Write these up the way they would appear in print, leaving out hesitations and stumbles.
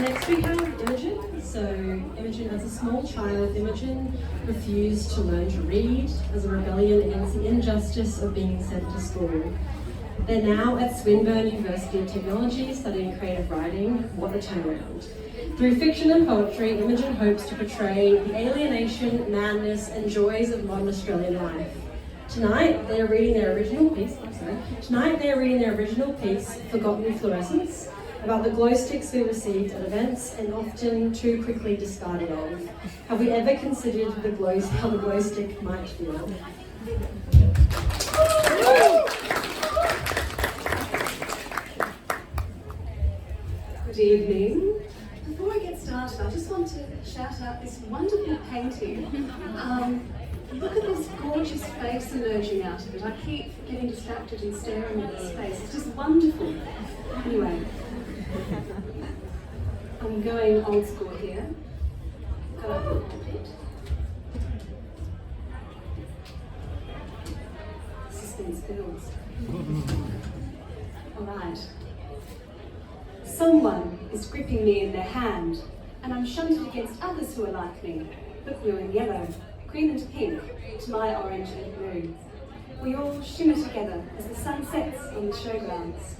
Next we have Imogen. So Imogen, as a small child, Imogen refused to learn to read as a rebellion against the injustice of being sent to school. They're now at Swinburne University of Technology studying creative writing. What a turnaround. Through fiction and poetry, Imogen hopes to portray the alienation, madness and joys of modern Australian life. Tonight they are reading their original piece, Forgotten Fluorescence, about the glow sticks we received at events and often too quickly discarded of. Have we ever considered how the glow stick might feel? Good evening. Before I get started, I just want to shout out this wonderful painting. Look at this gorgeous face emerging out of it. I keep getting distracted and staring at this face. It's just wonderful. Anyway, I'm going old school here. Got up a little bit. Suspense builds. All right. Someone is gripping me in their hand, and I'm shunted against others who are like me, but blue and yellow, green and pink, to my orange and blue. We all shimmer together as the sun sets on the showgrounds.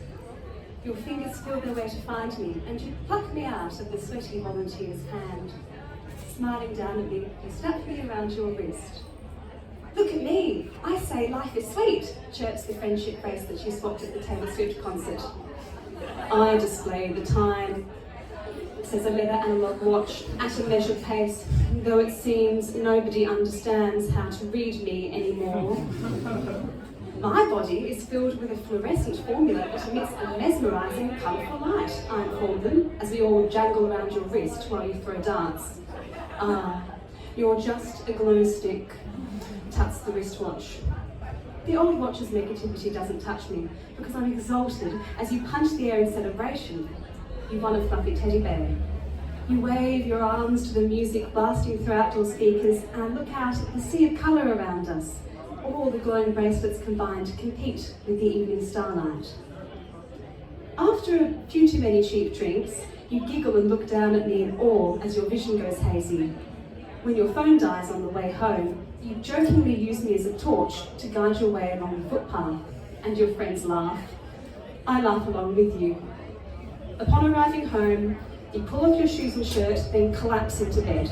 Your fingers feel their way to find me, and you pluck me out of the sweaty volunteer's hand. Smiling down at me, you snap me around your wrist. Look at me! I say life is sweet, chirps the friendship bracelet you swapped at the Taylor Swift concert. I display the time. It says a leather analog watch at a measured pace, though it seems nobody understands how to read me anymore. My body is filled with a fluorescent formula that emits a mesmerising, colourful light, I call them, as we all jangle around your wrist while you throw darts. Ah, you're just a glow stick, tuts the wristwatch. The old watch's negativity doesn't touch me, because I'm exalted as you punch the air in celebration. You won a fluffy teddy bear. You wave your arms to the music blasting through outdoor speakers and look out at the sea of colour around us. All the glowing bracelets combine to compete with the evening starlight. After a few too many cheap drinks, you giggle and look down at me in awe as your vision goes hazy. When your phone dies on the way home, you jokingly use me as a torch to guide your way along the footpath, and your friends laugh. I laugh along with you. Upon arriving home, you pull off your shoes and shirt, then collapse into bed.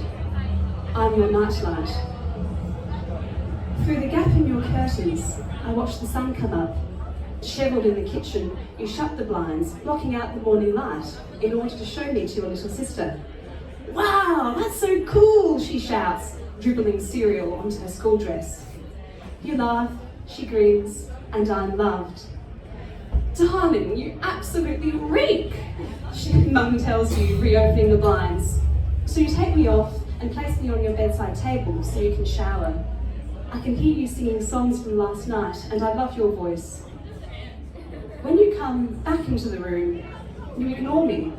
I'm your nightlight. Through the gap in your curtains, I watch the sun come up. Dishevelled in the kitchen, you shut the blinds, blocking out the morning light in order to show me to your little sister. Wow, that's so cool, she shouts, dribbling cereal onto her school dress. You laugh, she grins, and I'm loved. Darling, you absolutely reek, Mum tells you, reopening the blinds. So you take me off and place me on your bedside table so you can shower. I can hear you singing songs from last night, and I love your voice. When you come back into the room, you ignore me.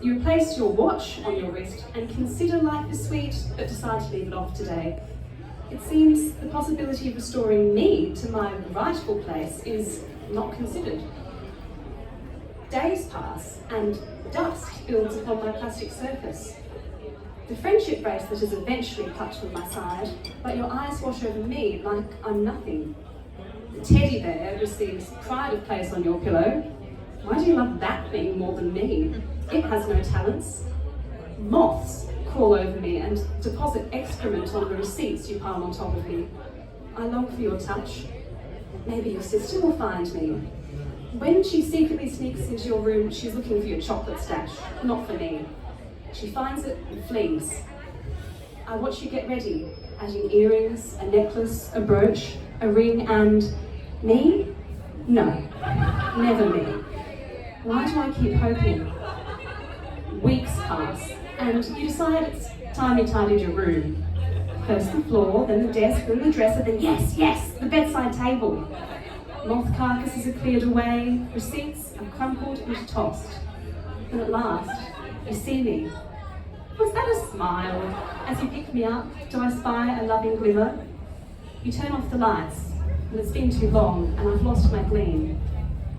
You replace your watch on your wrist and consider life is sweet, but decide to leave it off today. It seems the possibility of restoring me to my rightful place is not considered. Days pass and dust builds upon my plastic surface. The friendship bracelet is eventually plucked from my side, but your eyes wash over me like I'm nothing. The teddy bear receives pride of place on your pillow. Why do you love that thing more than me? It has no talents. Moths crawl over me and deposit excrement on the receipts you pile on top of me. I long for your touch. Maybe your sister will find me. When she secretly sneaks into your room, she's looking for your chocolate stash, not for me. She finds it and flees. I watch you get ready, adding earrings, a necklace, a brooch, a ring, and me? No, never me. Why do I keep hoping? Weeks pass, and you decide it's time you tidied your room. First the floor, then the desk, then the dresser, then yes, the bedside table. Moth carcasses are cleared away, receipts are crumpled and tossed. And at last, you see me. Was that a smile? As you pick me up, do I spy a loving glimmer? You turn off the lights, and it's been too long, and I've lost my gleam.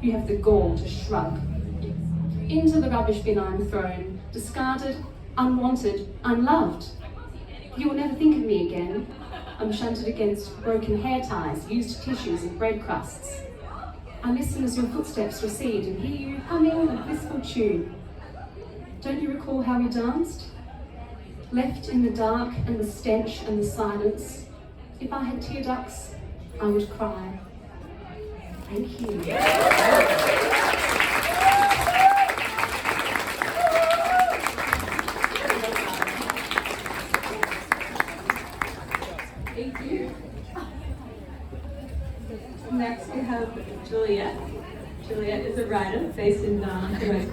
You have the gall to shrug. Into the rubbish bin I'm thrown, discarded, unwanted, unloved. You will never think of me again. I'm shunted against broken hair ties, used tissues and bread crusts. I listen as your footsteps recede and hear you humming a blissful tune. Don't you recall how we danced? Left in the dark and the stench and the silence, if I had tear ducts, I would cry. Thank you. Thank you. Next we have Juliet. Juliet is a writer based in Toronto.